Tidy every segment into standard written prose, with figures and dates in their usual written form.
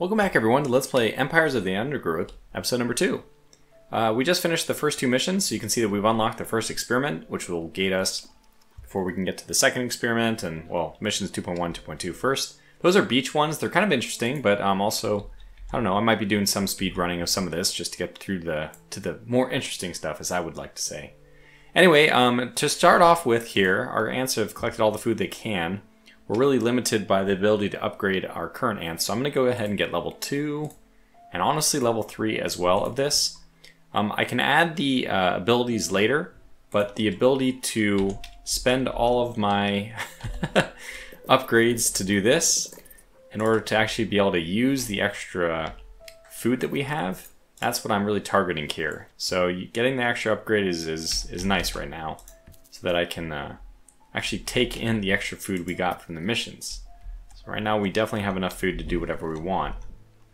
Welcome back everyone to Let's Play Empires of the Undergrowth, episode number 2. We just finished the first two missions, so you can see that we've unlocked the first experiment, which will gate us before we can get to the second experiment, and, well, missions 2.1, 2.2 first. Those are beach ones. They're kind of interesting, but also, I don't know, I might be doing some speed running of some of this just to get through to the more interesting stuff, as I would like to say. Anyway, to start off with here, our ants have collected all the food they can. We're really limited by the ability to upgrade our current ants, so I'm going to go ahead and get level 2, and honestly level 3 as well of this. I can add the abilities later, but the ability to spend all of my upgrades to do this, in order to actually be able to use the extra food that we have, that's what I'm really targeting here. So getting the extra upgrade is nice right now, so that I can actually take in the extra food we got from the missions. So right now we definitely have enough food to do whatever we want.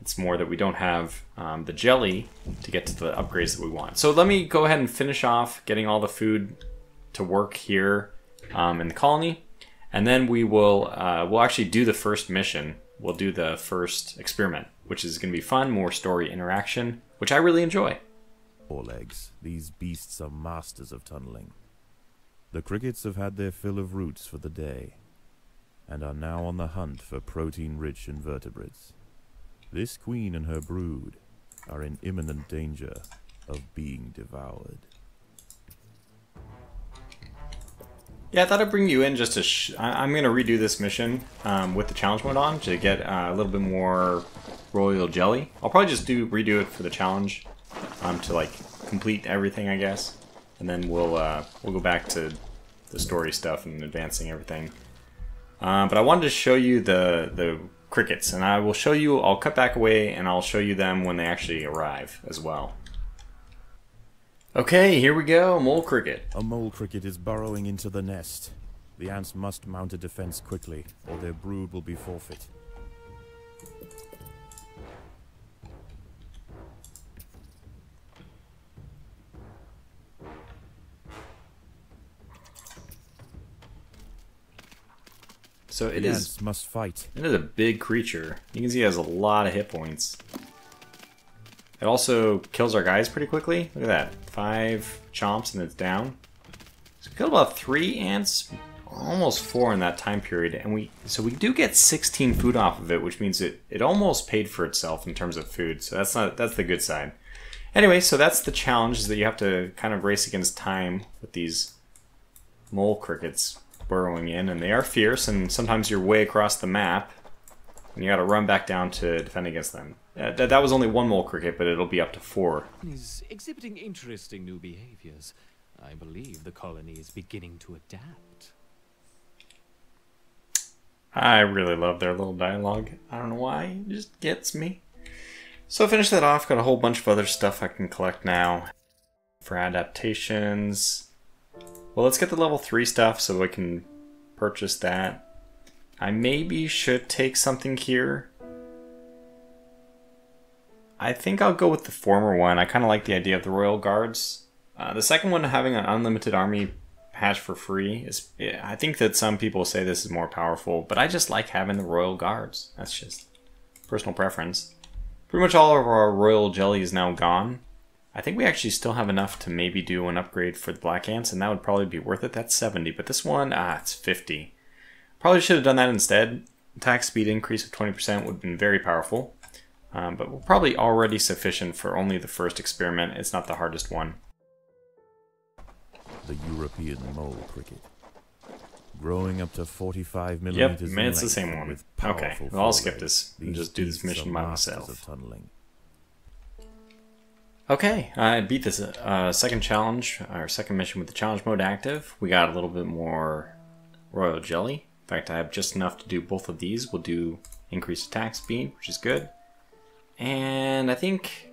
It's more that we don't have the jelly to get to the upgrades that we want. So let me go ahead and finish off getting all the food to work here in the colony, and then we'll actually do the first mission. We'll do the first experiment, which is going to be fun, more story interaction, which I really enjoy. Forelegs, these beasts are masters of tunneling. The crickets have had their fill of roots for the day, and are now on the hunt for protein-rich invertebrates. This queen and her brood are in imminent danger of being devoured. Yeah, I thought I'd bring you in just to I'm going to redo this mission with the challenge mode on to get a little bit more royal jelly. I'll probably just redo it for the challenge to like complete everything, I guess. And then we'll go back to the story stuff and advancing everything. But I wanted to show you the crickets, and I will show you. I'll cut back away, and I'll show you them when they actually arrive as well. Okay, here we go. Mole cricket. A mole cricket is burrowing into the nest. The ants must mount a defense quickly, or their brood will be forfeit. So the ants must fight. It is a big creature. You can see it has a lot of hit points. It also kills our guys pretty quickly. Look at that. 5 chomps and it's down. So we killed about 3 ants, almost 4 in that time period, and we do get 16 food off of it, which means it almost paid for itself in terms of food. So that's the good side. Anyway, so that's the challenge, is that you have to kind of race against time with these mole crickets burrowing in, and they are fierce, and sometimes you're way across the map and you gotta run back down to defend against them. That was only 1 mole cricket, but it'll be up to 4. Is exhibiting interesting new behaviors. I believe the colony is beginning to adapt. I really love their little dialogue. I don't know why, it just gets me. So I finished that off, got a whole bunch of other stuff I can collect now for adaptations. Well, let's get the level 3 stuff so we can purchase that. I maybe should take something here. I think I'll go with the former one. I kind of like the idea of the Royal Guards. The second one, having an unlimited army patch for free, is, I think that some people say this is more powerful, but I just like having the Royal Guards. That's just personal preference. Pretty much all of our Royal Jelly is now gone. I think we actually still have enough to maybe do an upgrade for the Black Ants, and that would probably be worth it. That's 70, but this one, it's 50. Probably should have done that instead. Attack speed increase of 20% would have been very powerful. But we're probably already sufficient for only the first experiment. It's not the hardest one. The European mole cricket. Growing up to 45 millimeters. Yep, it's the same one. Okay, well, I'll skip this and just do this mission by myself. Okay, I beat this second challenge, or second mission with the challenge mode active. We got a little bit more royal jelly. In fact, I have just enough to do both of these. We'll do increased attack speed, which is good. And I think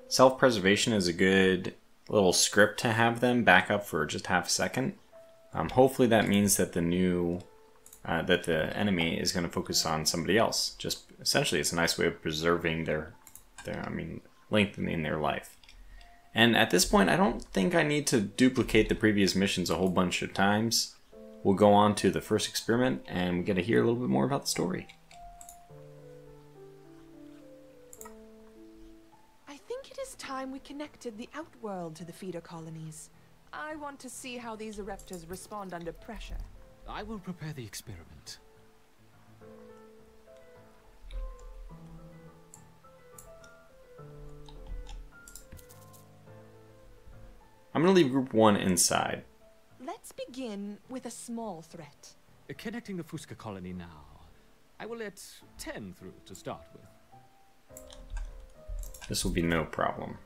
self-preservation is a good little script to have them back up for just half a second. Hopefully that means that that the enemy is going to focus on somebody else. Just essentially, it's a nice way of preserving lengthening their life. And at this point, I don't think I need to duplicate the previous missions a whole bunch of times. We'll go on to the first experiment, and we get to hear a little bit more about the story. It's time we connected the outworld to the feeder colonies. I want to see how these raptors respond under pressure. I will prepare the experiment. I'm going to leave group 1 inside. Let's begin with a small threat. Connecting the Fusca colony now. I will let 10 through to start with. This will be no problem.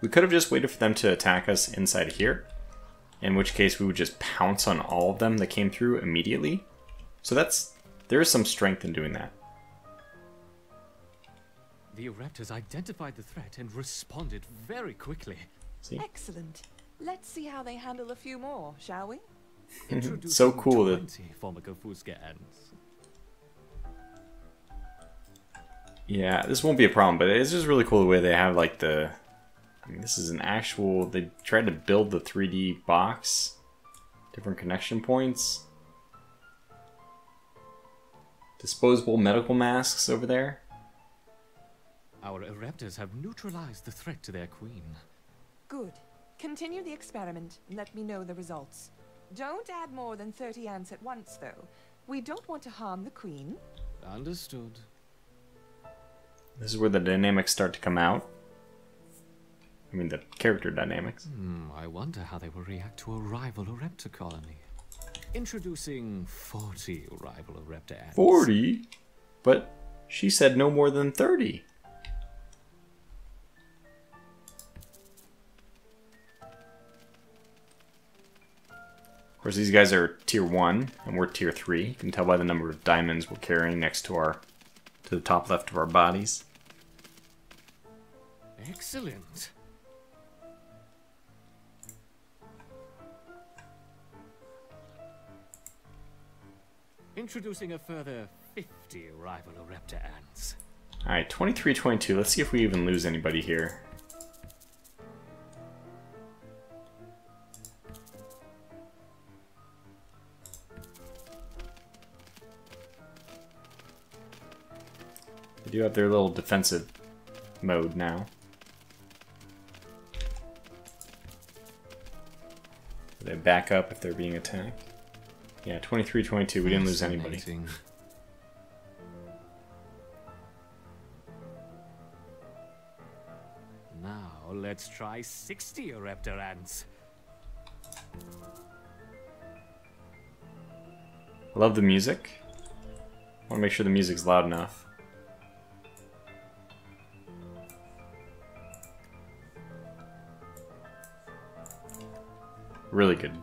We could have just waited for them to attack us inside here, in which case we would just pounce on all of them that came through immediately. So there is some strength in doing that. The raptors identified the threat and responded very quickly. See? Excellent. Let's see how they handle a few more, shall we? So cool that 20 Formica Fusca ants. yeah, this won't be a problem, but it's just really cool the way they have like the, I mean, this is an actual, they tried to build the 3D box, different connection points, disposable medical masks over there. Our raptors have neutralized the threat to their queen. Good. Continue the experiment and let me know the results. Don't add more than 30 ants at once, though. We don't want to harm the queen. Understood. This is where the dynamics start to come out. I mean, the character dynamics. I wonder how they will react to a rival raptor colony. Introducing 40 rival raptor ants. 40? But she said no more than 30. Of course, these guys are tier 1, and we're tier 3. You can tell by the number of diamonds we're carrying next to the top left of our bodies. Excellent. Introducing a further 50 rival raptor ants. Alright, 23-22. Let's see if we even lose anybody here. They do have their little defensive mode now. They back up if they're being attacked. Yeah, 23-22, we didn't lose anybody. Fascinating. Now let's try 60 raptor ants. I love the music. I want to make sure the music's loud enough. Really good.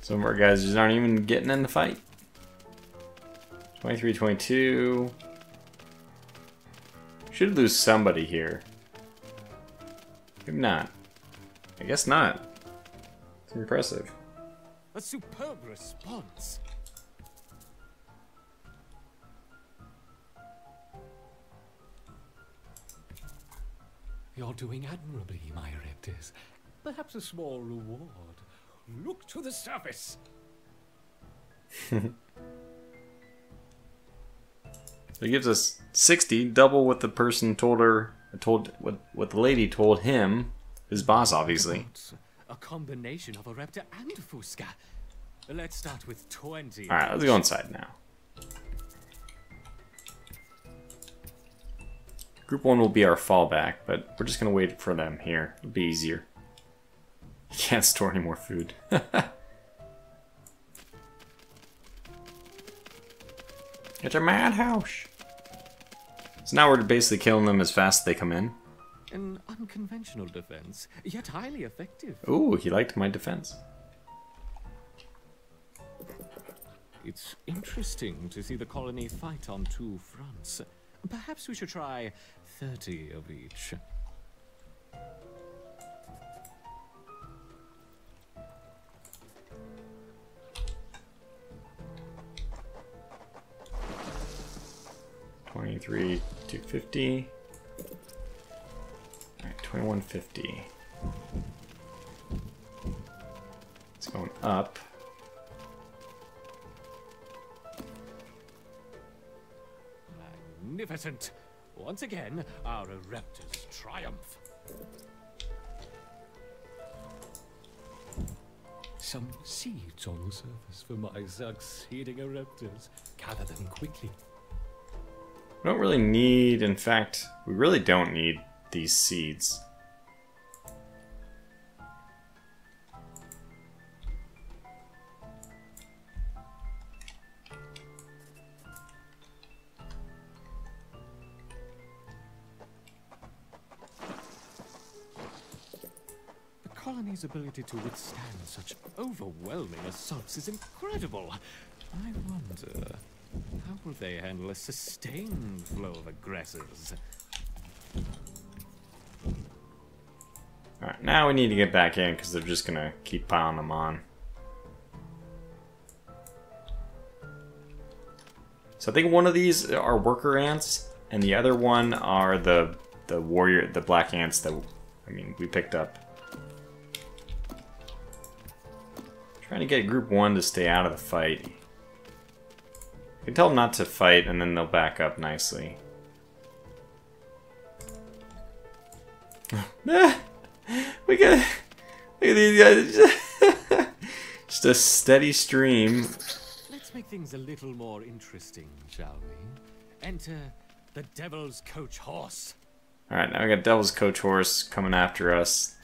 Some of our guys just aren't even getting in the fight. 23-22. Should lose somebody here. Maybe not. I guess not. It's impressive. A superb response. You're doing admirably, my raptors. Perhaps a small reward. Look to the surface. It gives us 60, double what the person told her, what the lady told him, his boss obviously. A combination of a raptor and a Fusca. Let's start with 20. Alright, let's go inside now. Group 1 will be our fallback, but we're just going to wait for them here. It'll be easier. You can't store any more food. It's a madhouse! So now we're basically killing them as fast as they come in. An unconventional defense, yet highly effective. Ooh, he liked my defense. It's interesting to see the colony fight on two fronts. Perhaps we should try 30 of each. $23 to $50. Alright, $21.50. It's going up. magnificent! Once again, our eruptors triumph. Some seeds on the surface for my succeeding eruptors. Gather them quickly. We don't really need, in fact, we really don't need these seeds. The colony's ability to withstand such overwhelming assaults is incredible. I wonder, how will they handle a sustained flow of aggressors? Alright, now we need to get back in because they're just gonna keep piling them on. So I think one of these are worker ants, and the other one are the black ants that, I mean, we picked up. Trying to get group 1 to stay out of the fight. You can tell them not to fight, and then they'll back up nicely. Look at these guys. Just a steady stream. Let's make things a little more interesting, shall we? Enter the Devil's Coach Horse. Alright, now we got Devil's Coach Horse coming after us.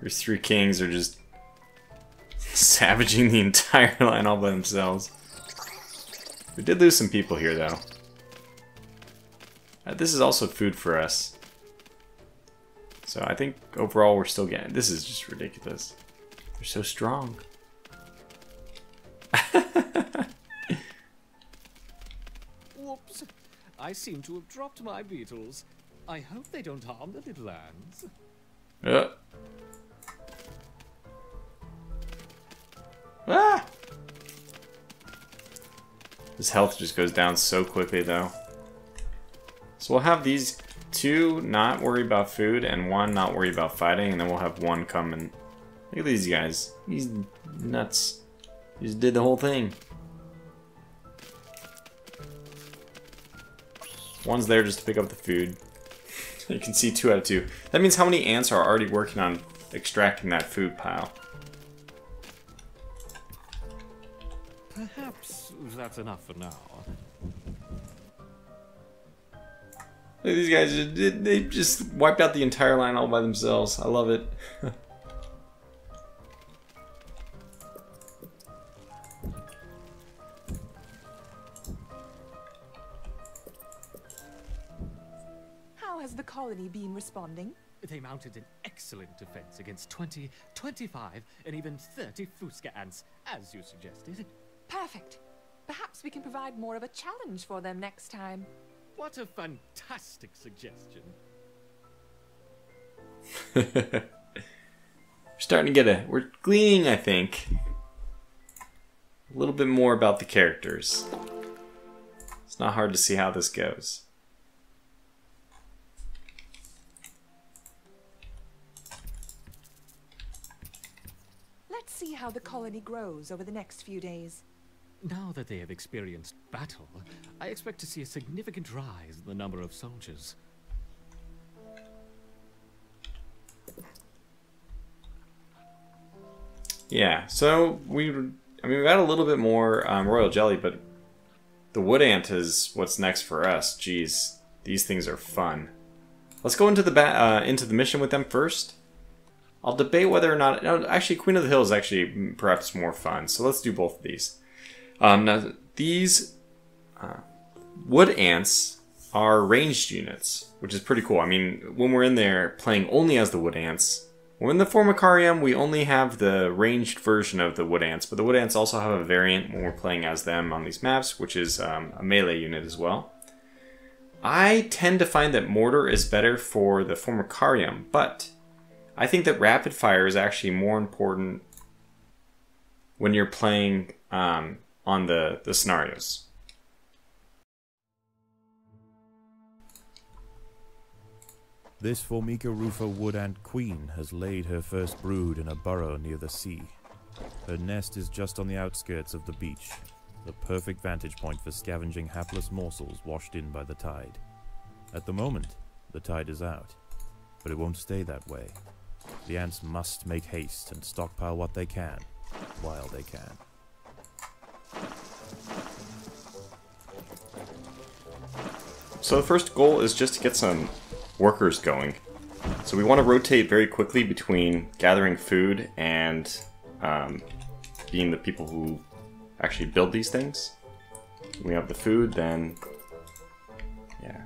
These 3 kings are just savaging the entire line all by themselves. We did lose some people here, though. This is also food for us. So I think overall we're still getting... This is just ridiculous. They're so strong. Whoops. I seem to have dropped my beetles. I hope they don't harm the little ants. Ah! His health just goes down so quickly, though. So we'll have these 2 not worry about food and 1 not worry about fighting, and then we'll have 1 come and... Look at these guys. He's nuts. He just did the whole thing. 1's there just to pick up the food. You can see 2 out of 2. That means how many ants are already working on extracting that food pile. Perhaps that's enough for now. Look at these guys, they just wiped out the entire line all by themselves. I love it. How has the colony been responding? They mounted an excellent defense against 20, 25, and even 30 Fuska ants, as you suggested. Perfect. Perhaps we can provide more of a challenge for them next time. What a fantastic suggestion. We're starting to get we're gleaning, I think, a little bit more about the characters. It's not hard to see how this goes. Let's see how the colony grows over the next few days. Now that they have experienced battle, I expect to see a significant rise in the number of soldiers. Yeah, so we've got a little bit more royal jelly, but the wood ant is what's next for us. Jeez, these things are fun. Let's go into the mission with them first. I'll debate whether or not... No, actually, Queen of the Hill is actually perhaps more fun, so let's do both of these. Now, these wood ants are ranged units, which is pretty cool. I mean, when we're in there playing only as the wood ants, when in the Formicarium, we only have the ranged version of the wood ants, but the wood ants also have a variant when we're playing as them on these maps, which is a melee unit as well. I tend to find that mortar is better for the Formicarium, but I think that rapid fire is actually more important when you're playing on the scenarios. This Formica rufa wood ant queen has laid her first brood in a burrow near the sea. Her nest is just on the outskirts of the beach, the perfect vantage point for scavenging hapless morsels washed in by the tide. At the moment, the tide is out, but it won't stay that way. The ants must make haste and stockpile what they can, while they can. So the first goal is just to get some workers going. So we want to rotate very quickly between gathering food and being the people who actually build these things. We have the food, then yeah.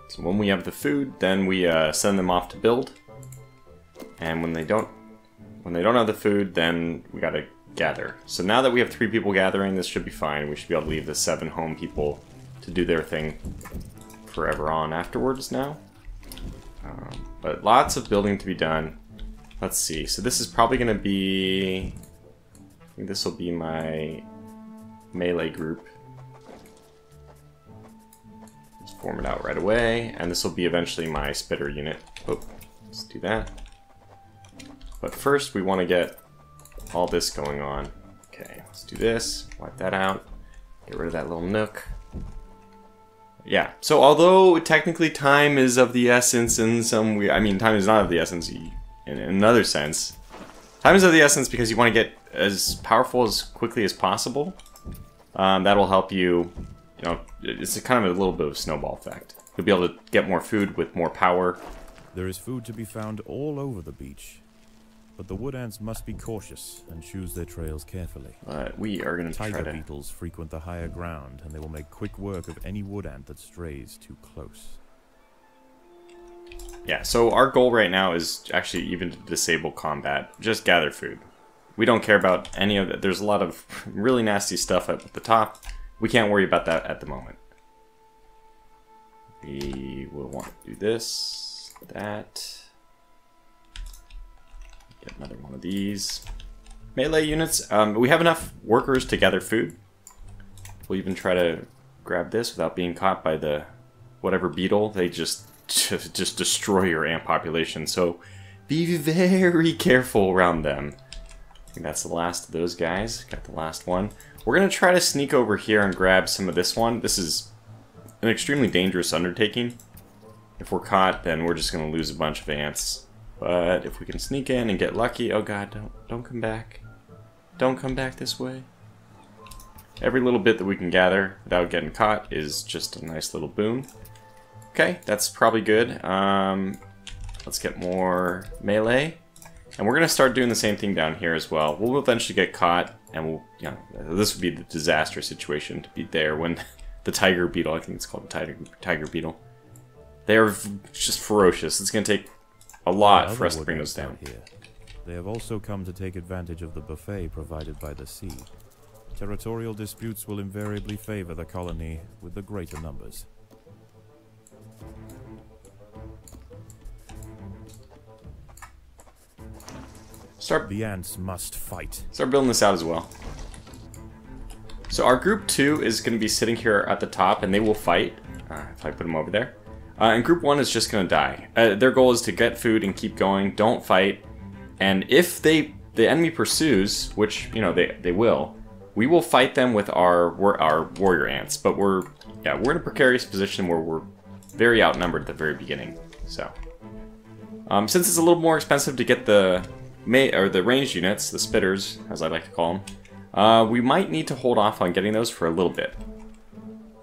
So when we have the food, then we send them off to build. And when they don't have the food, then we gotta gather. So now that we have 3 people gathering, this should be fine. We should be able to leave the 7 home people to do their thing forever on afterwards now. But lots of building to be done. Let's see. So this is probably going to be... I think this will be my melee group. Let's form it out right away. And this will be eventually my spitter unit. Oh, let's do that. But first we want to get all this going on. Okay, let's do this. Wipe that out. Get rid of that little nook. Yeah, so although technically time is of the essence in some way, I mean time is not of the essence in another sense. Time is of the essence because you want to get as powerful as quickly as possible. That'll help you, you know, it's a kind of a little bit of a snowball effect. You'll be able to get more food with more power. There is food to be found all over the beach, but the wood ants must be cautious and choose their trails carefully. But we are going to try to... Tiger beetles frequent the higher ground, and they will make quick work of any wood ant that strays too close. Yeah, so our goal right now is actually even to disable combat. Just gather food. We don't care about any of it. There's a lot of really nasty stuff up at the top. We can't worry about that at the moment. We will want to do this, that. Get another one of these. Melee units. We have enough workers to gather food. We'll even try to grab this without being caught by the whatever beetle. They just destroy your ant population. So be very careful around them. I think that's the last of those guys. Got the last one. We're going to try to sneak over here and grab some of this one. This is an extremely dangerous undertaking. If we're caught, then we're just going to lose a bunch of ants. But if we can sneak in and get lucky... Oh god, don't come back. Don't come back this way. Every little bit that we can gather without getting caught is just a nice little boon. Okay, that's probably good. Let's get more melee. And we're going to start doing the same thing down here as well. We'll eventually get caught, and we'll, you know, this would be the disaster situation to be there when the tiger beetle, I think it's called the tiger beetle, they are just ferocious. It's going to take a lot for us to bring those down. Here. They have also come to take advantage of the buffet provided by the sea. Territorial disputes will invariably favor the colony with the greater numbers. The ants must fight. Start building this out as well. So our group 2 is going to be sitting here at the top, and they will fight. If I put them over there. And group 1 is just going to die. Their goal is to get food and keep going. Don't fight. And if the enemy pursues, which you know they will, we will fight them with our warrior ants. But we're in a precarious position where we're very outnumbered at the very beginning. So since it's a little more expensive to get the ranged units, the spitters, as I like to call them, we might need to hold off on getting those for a little bit.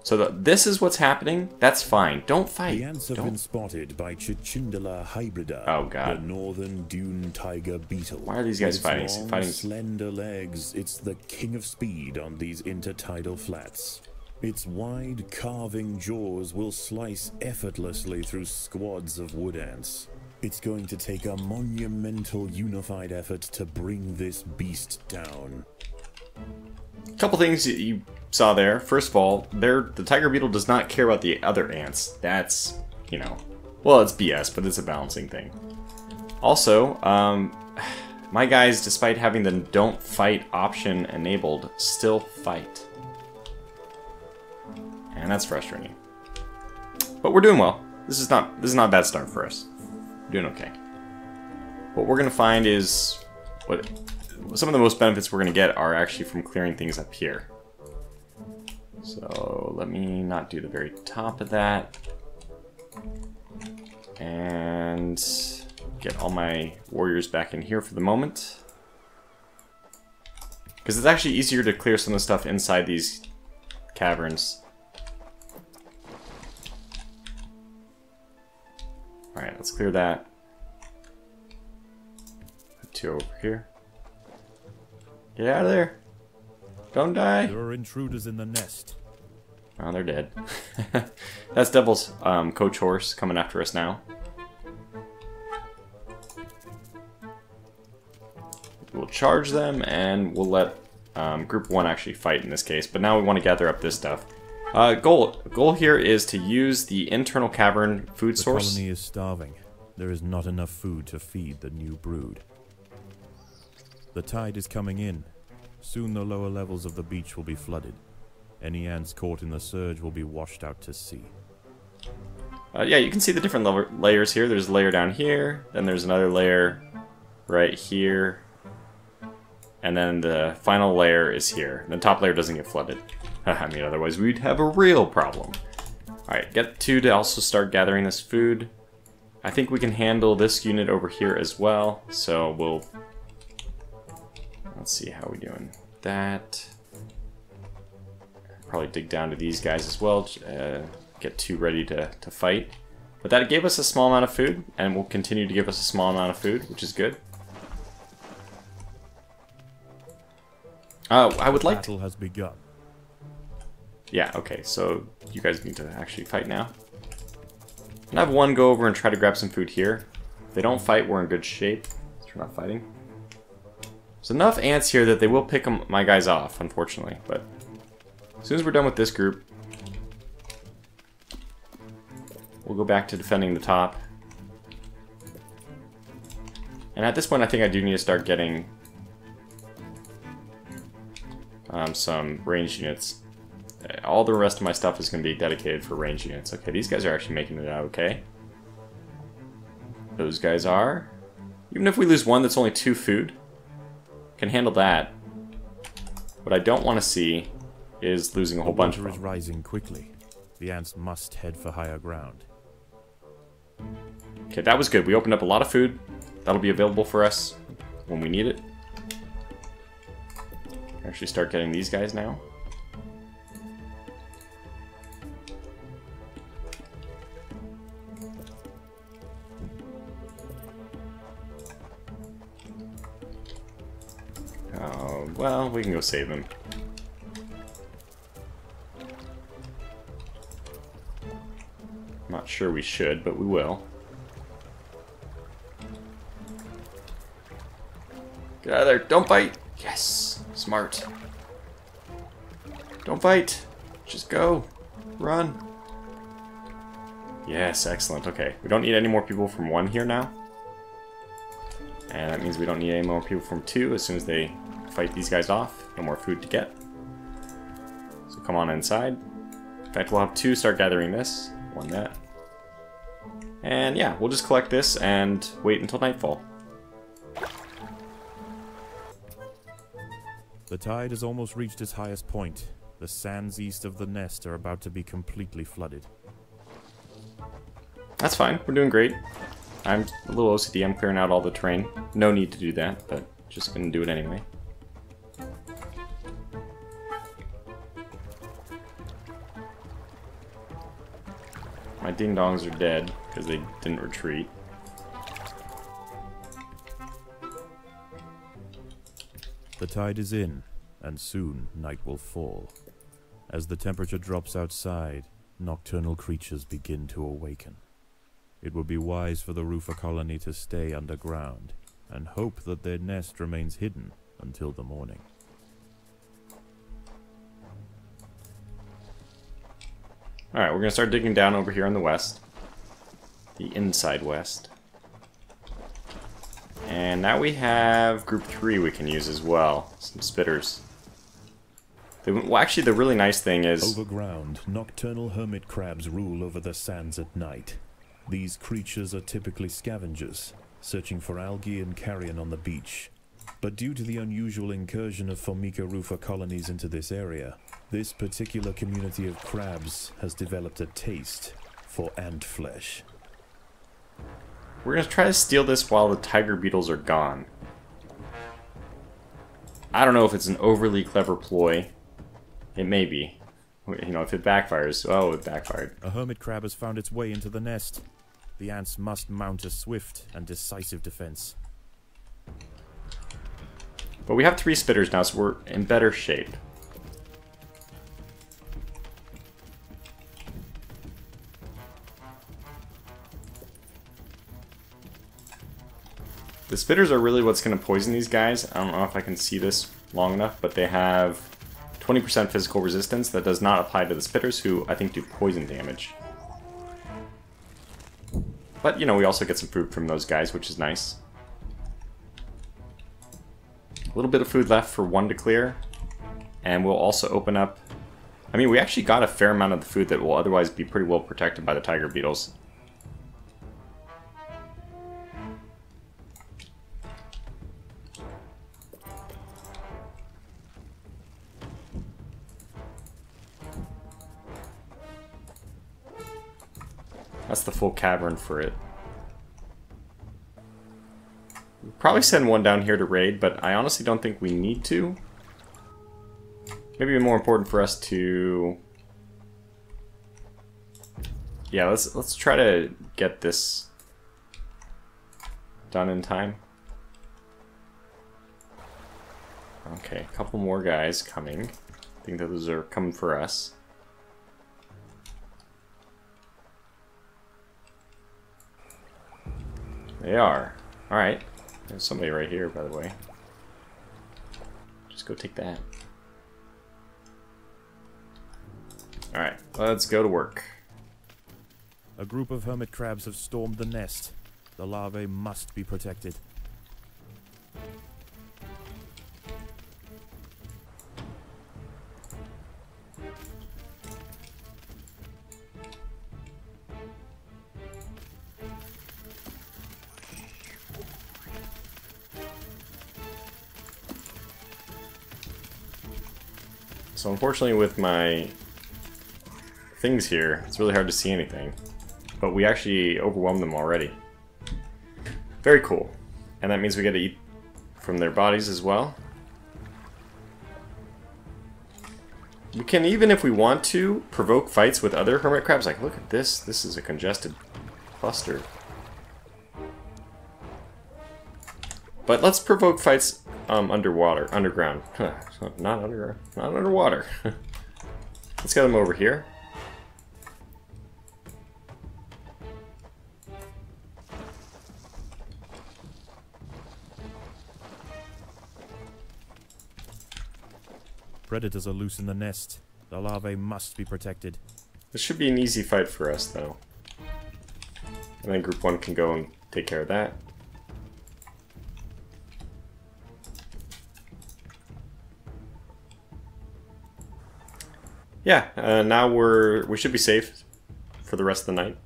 So this is what's happening. That's fine. Don't fight. The ants have been spotted by Cichindala hybrida, oh god, the northern dune tiger beetle. Why are these guys fighting? With its long, slender legs, it's the king of speed on these intertidal flats. Its wide, carving jaws will slice effortlessly through squads of wood ants. It's going to take a monumental unified effort to bring this beast down. A couple things you saw there. First of all, the tiger beetle does not care about the other ants. That's, you know, well, it's BS, but it's a balancing thing. Also, my guys, despite having the don't fight option enabled, still fight. And that's frustrating. But we're doing well. This is not a bad start for us. We're doing okay. What we're gonna find is some of the most benefits we're gonna get are actually from clearing things up here. So let me not do the very top of that. And get all my warriors back in here for the moment. Because it's actually easier to clear some of the stuff inside these caverns. Alright, let's clear that. Put 2 over here. Get out of there! Don't die! There are intruders in the nest. Oh, they're dead. That's Devil's coach horse coming after us now. We'll charge them, and we'll let Group 1 actually fight in this case. But now we want to gather up this stuff. Goal here is to use the internal cavern food source. The colony is starving. There is not enough food to feed the new brood. The tide is coming in. Soon the lower levels of the beach will be flooded. Any ants caught in the surge will be washed out to sea. Yeah, you can see the different layers here. There's a layer down here, then there's another layer right here, and then the final layer is here. The top layer doesn't get flooded. I mean, otherwise we'd have a real problem. Alright, get 2 to also start gathering this food. I think we can handle this unit over here as well, so we'll... Let's see how we doing. That... Probably dig down to these guys as well, get 2 ready to fight. But that gave us a small amount of food, and will continue to give us a small amount of food, which is good. I would like Battle has begun. Yeah, okay, so you guys need to actually fight now. I'm gonna have 1 go over and try to grab some food here. If they don't fight, we're in good shape. They're not fighting. There's enough ants here that they will pick my guys off, unfortunately, but as soon as we're done with this group, we'll go back to defending the top. And at this point, I think I do need to start getting some ranged units. All the rest of my stuff is going to be dedicated for ranged units. Okay, these guys are actually making it out okay. Those guys are. Even if we lose 1 that's only 2 food, can handle that. What I don't want to see is losing a whole bunch of water them. is rising quickly. The ants must head for higher ground. Okay, that was good. We opened up a lot of food. That'll be available for us when we need it. Actually start getting these guys now. Well, we can go save him. I'm not sure we should, but we will. Get out of there. Don't bite. Yes. Smart. Don't bite. Just go. Run. Yes, excellent. Okay. We don't need any more people from 1 here now. And that means we don't need any more people from 2 as soon as they fight these guys off. No more food to get. So come on inside. In fact, we'll have 2 start gathering this. 1 that. And yeah, we'll just collect this and wait until nightfall. The tide has almost reached its highest point. The sands east of the nest are about to be completely flooded. That's fine. We're doing great. I'm a little OCD. I'm clearing out all the terrain. No need to do that, but just gonna do it anyway. My ding-dongs are dead because they didn't retreat. The tide is in, and soon night will fall. As the temperature drops outside, nocturnal creatures begin to awaken. It would be wise for the roofer colony to stay underground, and hope that their nest remains hidden until the morning. Alright, we're going to start digging down over here on the west. The inside west. And now we have group 3 we can use as well. Some spitters. Well, actually, the really nice thing is... Overground, nocturnal hermit crabs rule over the sands at night. These creatures are typically scavengers, searching for algae and carrion on the beach. But due to the unusual incursion of Formica rufa colonies into this area, this particular community of crabs has developed a taste for ant flesh. We're going to try to steal this while the tiger beetles are gone. I don't know if it's an overly clever ploy. It may be. You know, if it backfires. Oh, it backfired. A hermit crab has found its way into the nest. The ants must mount a swift and decisive defense. But we have 3 spitters now, so we're in better shape. The spitters are really what's going to poison these guys. I don't know if I can see this long enough, but they have 20% physical resistance. That does not apply to the spitters, who I think do poison damage. But, you know, we also get some food from those guys, which is nice. A little bit of food left for 1 to clear. And we'll also open up... I mean, we actually got a fair amount of the food that will otherwise be pretty well protected by the tiger beetles. That's the full cavern for it. We'll probably send one down here to raid, but I honestly don't think we need to. Maybe more important for us to... Yeah, let's try to get this done in time. Okay, a couple more guys coming. I think that those are coming for us. They are. Alright. There's somebody right here, by the way. Just go take that. Alright, let's go to work. A group of hermit crabs have stormed the nest. The larvae must be protected. So unfortunately with my things here, it's really hard to see anything. But we actually overwhelmed them already. Very cool. And that means we get to eat from their bodies as well. We can, even if we want to, provoke fights with other hermit crabs. Like, look at this. This is a congested cluster. But let's provoke fights underground. Not underground. Not underwater. Let's get them over here. Predators are loose in the nest. The larvae must be protected. This should be an easy fight for us, though. And then Group 1 can go and take care of that. Yeah, now we should be safe for the rest of the night.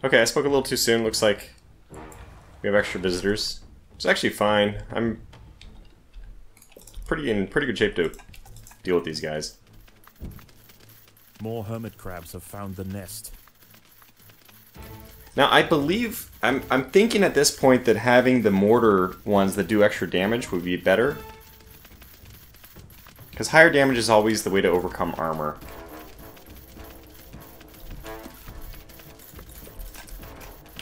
Okay, I spoke a little too soon. Looks like we have extra visitors. It's actually fine. I'm in pretty good shape to deal with these guys. More hermit crabs have found the nest. Now, I believe I'm thinking at this point that having the mortar ones that do extra damage would be better. Because higher damage is always the way to overcome armor.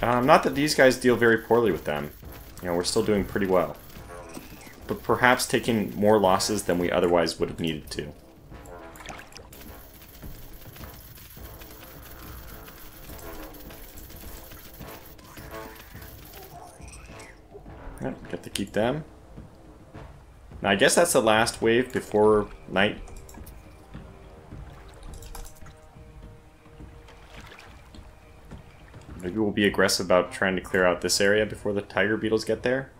Not that these guys deal very poorly with them. You know, we're still doing pretty well. But perhaps taking more losses than we otherwise would have needed to. Yep, get to keep them. Now, I guess that's the last wave before night. Maybe we'll be aggressive about trying to clear out this area before the tiger beetles get there.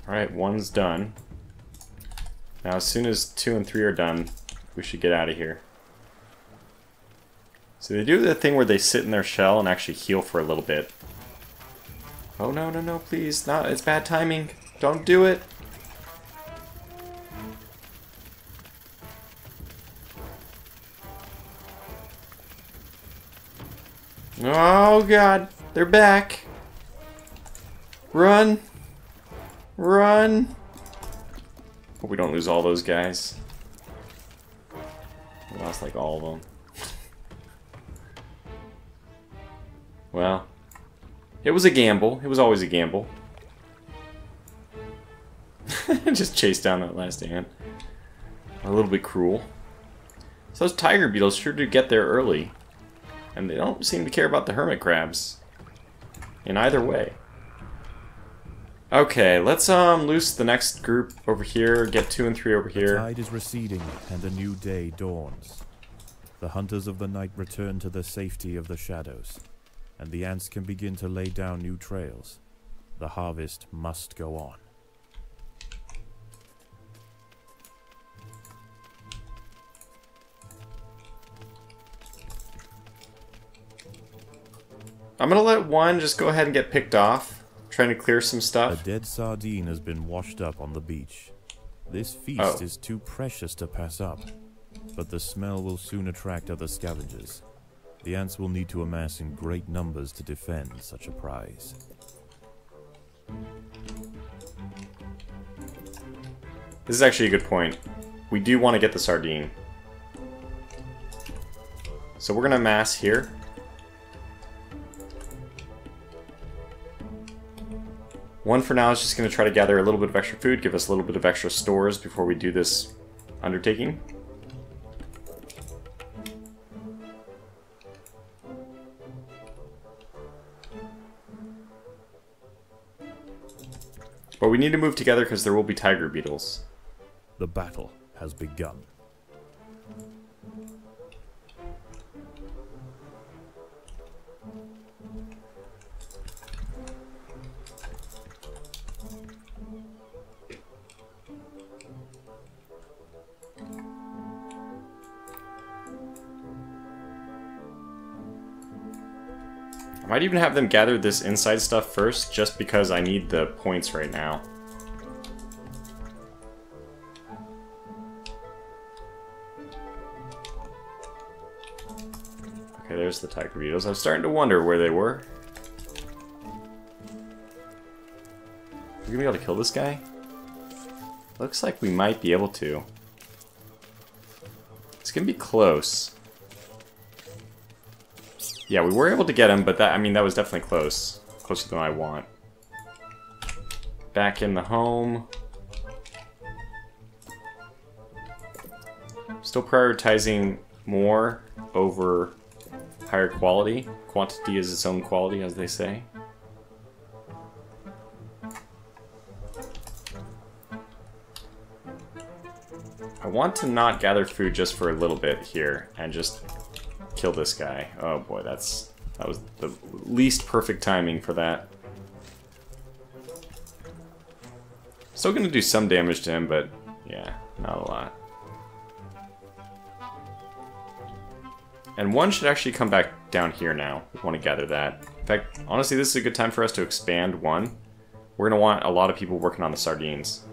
Alright, one's done. Now, as soon as 2 and 3 are done, we should get out of here. So they do the thing where they sit in their shell and actually heal for a little bit. Oh no, no, no, please. No, it's bad timing. Don't do it. Oh god, they're back. Run. Run. Hope we don't lose all those guys. We lost like all of them. Well, it was a gamble. It was always a gamble. Just chase down that last ant. A little bit cruel. So those tiger beetles sure do get there early. And they don't seem to care about the hermit crabs. In either way. Okay, let's loose the next group over here, get 2 and 3 over here. The tide is receding, and a new day dawns. The hunters of the night return to the safety of the shadows, and the ants can begin to lay down new trails. The harvest must go on. I'm gonna let one just go ahead and get picked off. Trying to clear some stuff. A dead sardine has been washed up on the beach. This feast is too precious to pass up, but the smell will soon attract other scavengers. The ants will need to amass in great numbers to defend such a prize. This is actually a good point. We do want to get the sardine. So we're gonna mass here. One for now is just going to try to gather a little bit of extra food, give us a little bit of extra stores before we do this undertaking. But we need to move together because there will be tiger beetles. The battle has begun. I might even have them gather this inside stuff first, just because I need the points right now. Okay, there's the tiger beetles. I was starting to wonder where they were. Are we gonna be able to kill this guy? Looks like we might be able to. It's gonna be close. Yeah, we were able to get him, but that, I mean, that was definitely close. Closer than I want. Back in the home. Still prioritizing more over higher quality. Quantity is its own quality, as they say. I want to not gather food just for a little bit here, and just kill this guy. Oh boy, that was the least perfect timing for that. Still gonna do some damage to him, but yeah, not a lot. And one should actually come back down here now. We want to gather that. In fact, honestly, this is a good time for us to expand one. We're gonna want a lot of people working on the sardines.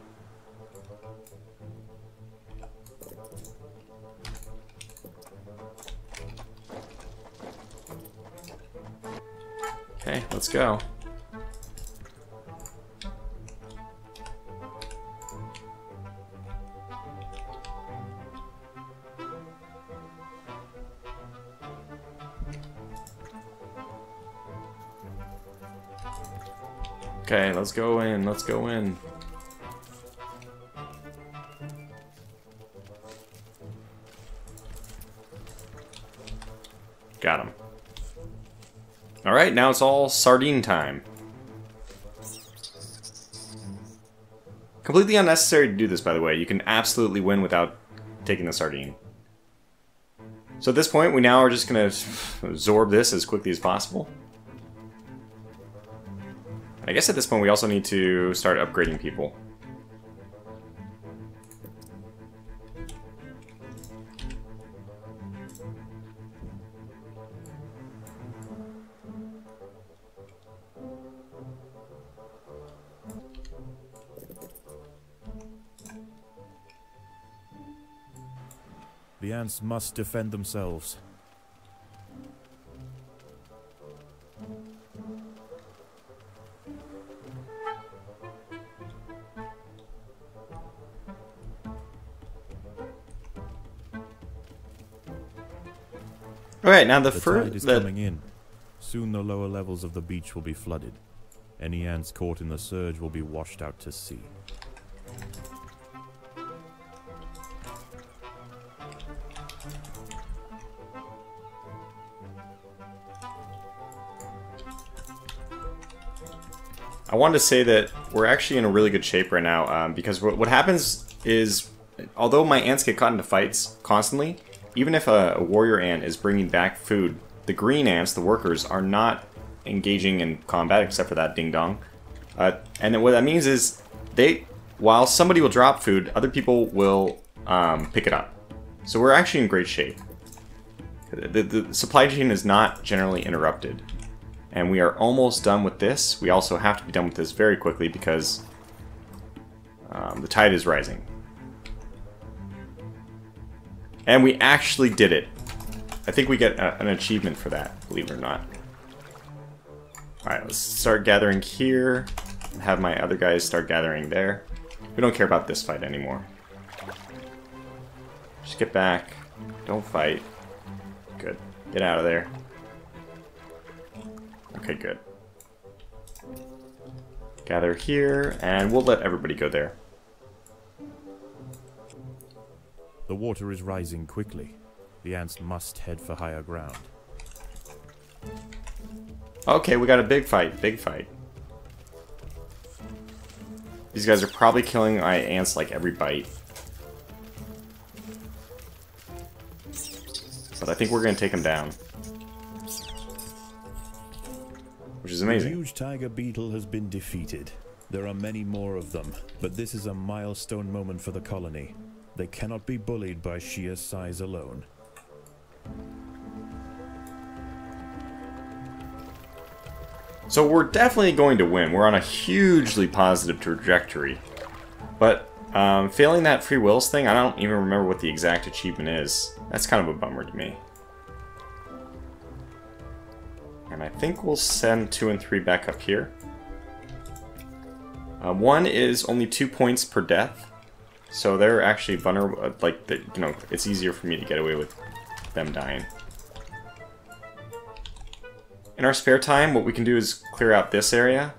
Okay, let's go. Okay, let's go in, let's go in. Got him. Alright, now it's all sardine time. Completely unnecessary to do this, by the way. You can absolutely win without taking the sardine. So at this point, we now are just going to absorb this as quickly as possible. And I guess at this point we also need to start upgrading people. The ants must defend themselves. Okay, now the tide is coming in. Soon the lower levels of the beach will be flooded. Any ants caught in the surge will be washed out to sea. I wanted to say that we're actually in a really good shape right now, because what happens is, although my ants get caught into fights constantly, even if a warrior ant is bringing back food, the green ants, the workers, are not engaging in combat except for that ding-dong. And then what that means is, while somebody will drop food, other people will pick it up. So we're actually in great shape. The supply chain is not generally interrupted. And we are almost done with this. We also have to be done with this very quickly because the tide is rising. And we actually did it. I think we get an achievement for that, believe it or not. Alright, let's start gathering here. And have my other guys start gathering there. We don't care about this fight anymore. Just get back. Don't fight. Good. Get out of there. Okay, good. Gather here, and we'll let everybody go there. The water is rising quickly. The ants must head for higher ground. Okay, we got a big fight, big fight. These guys are probably killing my ants like every bite. But I think we're going to take them down. Which is amazing. The huge tiger beetle has been defeated. There are many more of them, but this is a milestone moment for the colony. They cannot be bullied by sheer size alone. So we're definitely going to win. We're on a hugely positive trajectory. But failing that free wills thing, I don't even remember what the exact achievement is. That's kind of a bummer to me. And I think we'll send 2 and 3 back up here. 1 is only 2 points per death. So they're actually vulnerable, like, you know, it's easier for me to get away with them dying. In our spare time, what we can do is clear out this area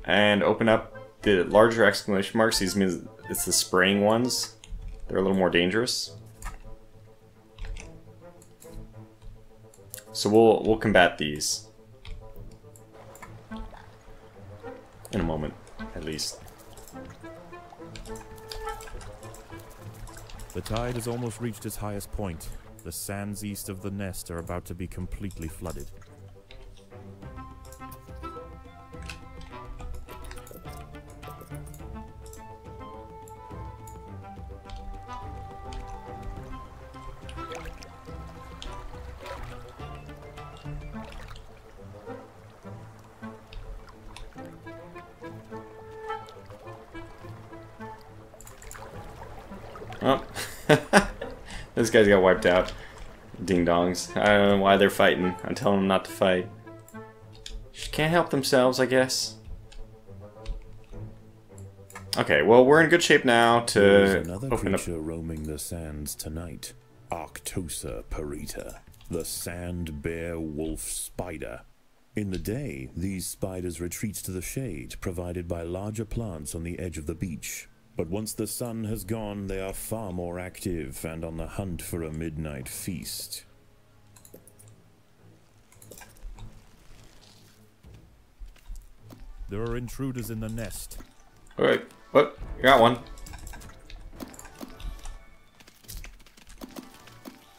and open up the larger exclamation marks. These means it's the spraying ones. They're a little more dangerous. So we'll combat these in a moment, at least. The tide has almost reached its highest point. The sands east of the nest are about to be completely flooded. Oh, this guy's got wiped out. Ding-dongs. I don't know why they're fighting. I'm telling them not to fight. Just can't help themselves, I guess. Okay, well, we're in good shape now to There's another open up. creature roaming the sands tonight. Arctosa parita, the sand bear wolf spider. In the day, these spiders retreat to the shade provided by larger plants on the edge of the beach. But once the sun has gone, they are far more active and on the hunt for a midnight feast. There are intruders in the nest. Alright, oh, you got one.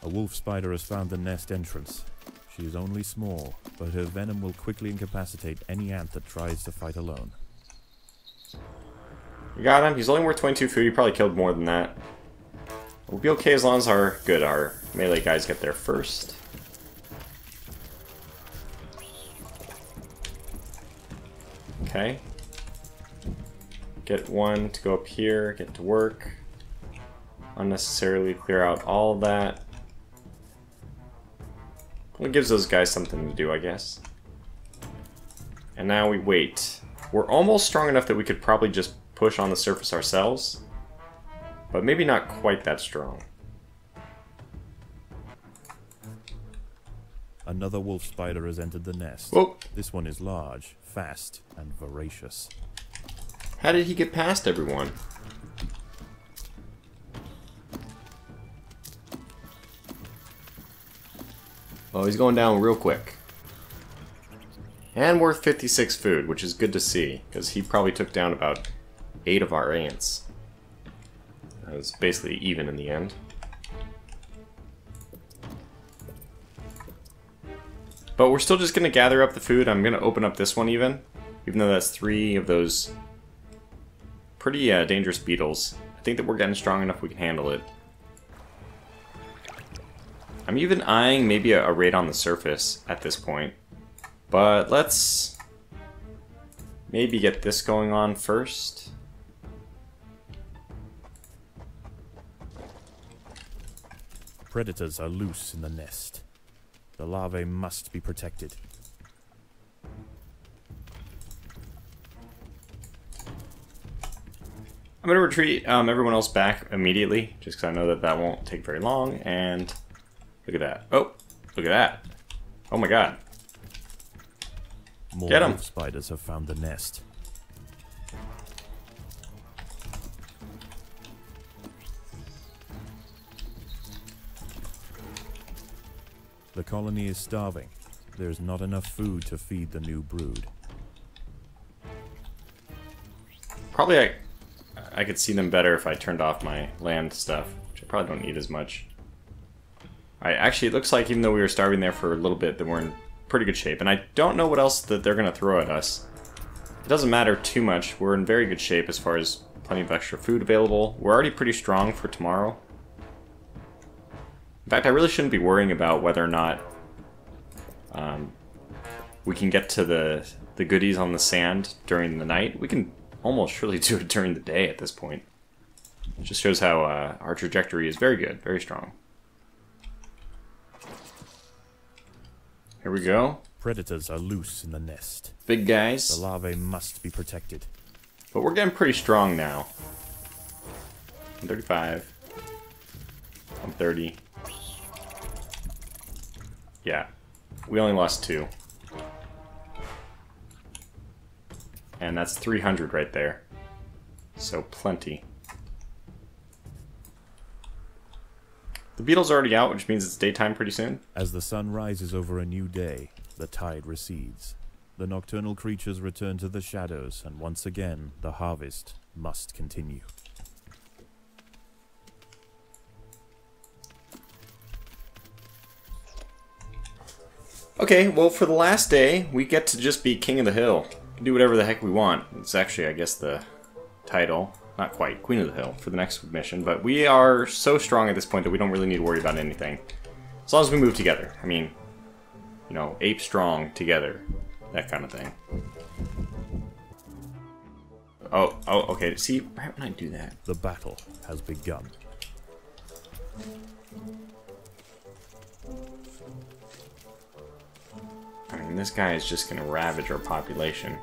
A wolf spider has found the nest entrance. She is only small, but her venom will quickly incapacitate any ant that tries to fight alone. You got him. He's only worth 22 food. He probably killed more than that. We'll be okay as long as our melee guys get there first. Okay. Get one to go up here, get to work. unnecessarily clear out all that. It gives those guys something to do, I guess. And now we wait. We're almost strong enough that we could probably just push on the surface ourselves, but maybe not quite that strong. Another wolf spider has entered the nest. Whoa. This one is large, fast, and voracious. How did he get past everyone? Oh, he's going down real quick. And worth 56 food, which is good to see, because he probably took down about 8 of our ants. It was basically even in the end. But we're still just going to gather up the food. I'm going to open up this one even though that's 3 of those pretty dangerous beetles. I think that we're getting strong enough we can handle it. I'm even eyeing maybe a raid on the surface at this point. But let's maybe get this going on first. Predators are loose in the nest. The larvae must be protected. I'm going to retreat everyone else back immediately, just because I know that that won't take very long. And look at that. Oh, look at that. Oh my god. More Get 'em. wolf spiders have found the nest. The colony is starving. There is not enough food to feed the new brood. Probably I could see them better if I turned off my land stuff, which I probably don't need as much. Alright, actually it looks like even though we were starving there for a little bit, that we're in pretty good shape. And I don't know what else that they're going to throw at us. It doesn't matter too much. We're in very good shape as far as plenty of extra food available. We're already pretty strong for tomorrow. In fact, I really shouldn't be worrying about whether or not we can get to the goodies on the sand during the night. We can almost surely do it during the day at this point. It just shows how our trajectory is very good, very strong. Here we go. Predators are loose in the nest. Big guys. The larvae must be protected. But we're getting pretty strong now. 135. 130. Yeah. We only lost 2. And that's 300 right there. So plenty. The beetle's already out, which means it's daytime pretty soon. As the sun rises over a new day, the tide recedes. The nocturnal creatures return to the shadows, and once again, the harvest must continue. Okay, well, for the last day, we get to just be king of the hill. We can do whatever the heck we want. It's actually, I guess, the title. Not quite, Queen of the Hill for the next mission, but we are so strong at this point that we don't really need to worry about anything. As long as we move together. I mean, you know, ape strong together. That kind of thing. Oh, okay. See, right when I do that. The battle has begun. I mean, this guy is just going to ravage our population.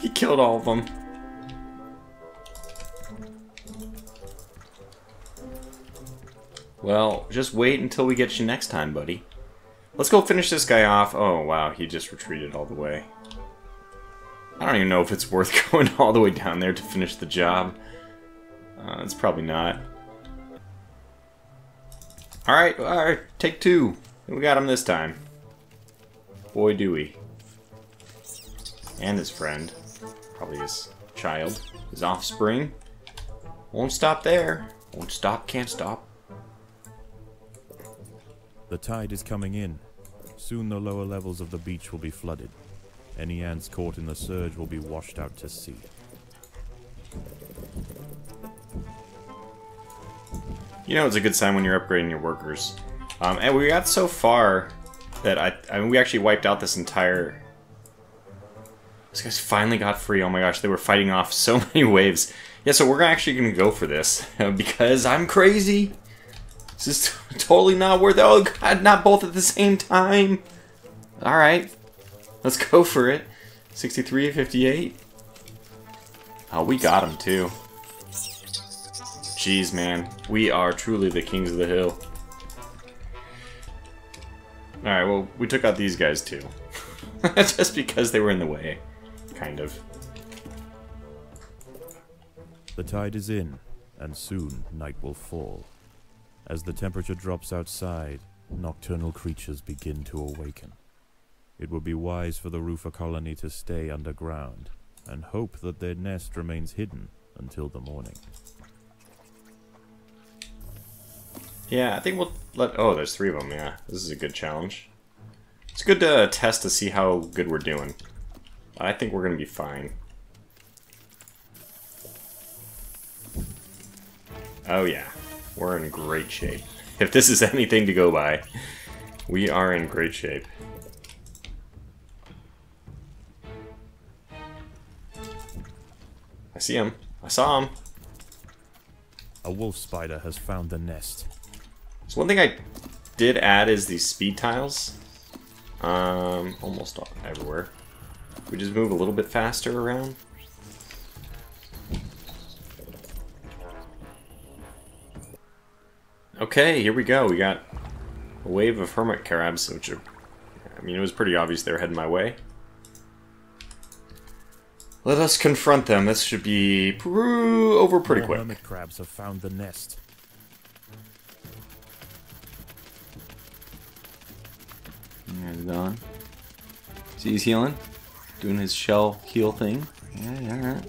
He killed all of them. Well, just wait until we get you next time, buddy. Let's go finish this guy off. Oh, wow, he just retreated all the way. I don't even know if it's worth going all the way down there to finish the job. It's probably not. Alright, take 2. We got him this time. Boy, do we. And his friend. Probably his child. His offspring. Won't stop there. Won't stop, can't stop. The tide is coming in. Soon the lower levels of the beach will be flooded. Any ants caught in the surge will be washed out to sea. You know it's a good sign when you're upgrading your workers. And we got so far that I mean, we actually wiped out this entire Those guys finally got free. Oh my gosh, they were fighting off so many waves. Yeah, so we're actually going to go for this. Because I'm crazy. This is totally not worth it. Oh god, not both at the same time. Alright. Let's go for it. 63, 58. Oh, we got him too. Jeez, man. We are truly the kings of the hill. Alright, well, we took out these guys too. Just because they were in the way. Kind of. The tide is in, and soon night will fall. As the temperature drops outside, nocturnal creatures begin to awaken. It would be wise for the roofer colony to stay underground, and hope that their nest remains hidden until the morning. Yeah, I think we'll let... Oh, there's 3 of them, yeah. This is a good challenge. It's good to test to see how good we're doing. I think we're going to be fine. Oh yeah, we're in great shape. If this is anything to go by, we are in great shape. I see him. I saw him. A wolf spider has found the nest. So one thing I did add is these speed tiles. Almost everywhere. We just move a little bit faster around. Okay, here we go. We got a wave of hermit crabs, which are... I mean, it was pretty obvious they were heading my way. Let us confront them. This should be over pretty quick. Hermit crabs have found the nest. There's Don. See, he's healing. Doing his shell heal thing. Yeah.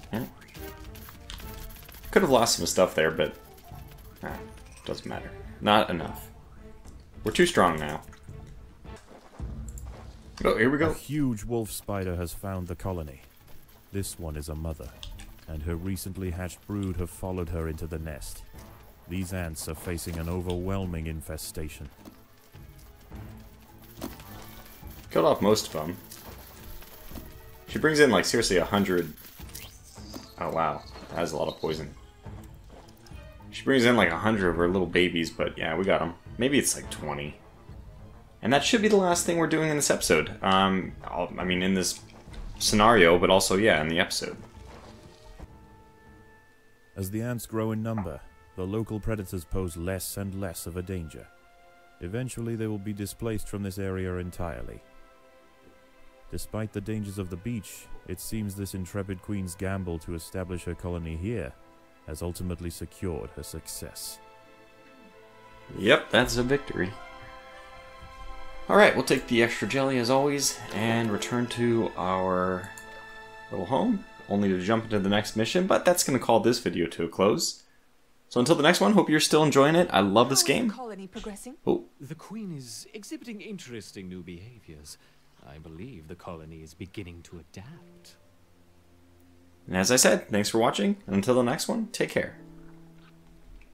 Could have lost some stuff there, but... doesn't matter. Not enough. We're too strong now. Oh, here we go. A huge wolf spider has found the colony. This one is a mother, and her recently hatched brood have followed her into the nest. These ants are facing an overwhelming infestation. Killed off most of them. She brings in, like, seriously 100... Oh, wow. That has a lot of poison. She brings in, like, 100 of her little babies, but yeah, we got them. Maybe it's, like, 20. And that should be the last thing we're doing in this episode. I mean, in this scenario, but also, yeah, in the episode. As the ants grow in number, the local predators pose less and less of a danger. Eventually, they will be displaced from this area entirely. Despite the dangers of the beach, it seems this intrepid queen's gamble to establish her colony here has ultimately secured her success. Yep, that's a victory. Alright, we'll take the extra jelly as always, and return to our little home, only to jump into the next mission, but that's going to call this video to a close. So until the next one, hope you're still enjoying it. I love this game. How is the colony progressing? Oh, The Queen is exhibiting interesting new behaviors. I believe the colony is beginning to adapt. and as I said, thanks for watching, and until the next one, take care.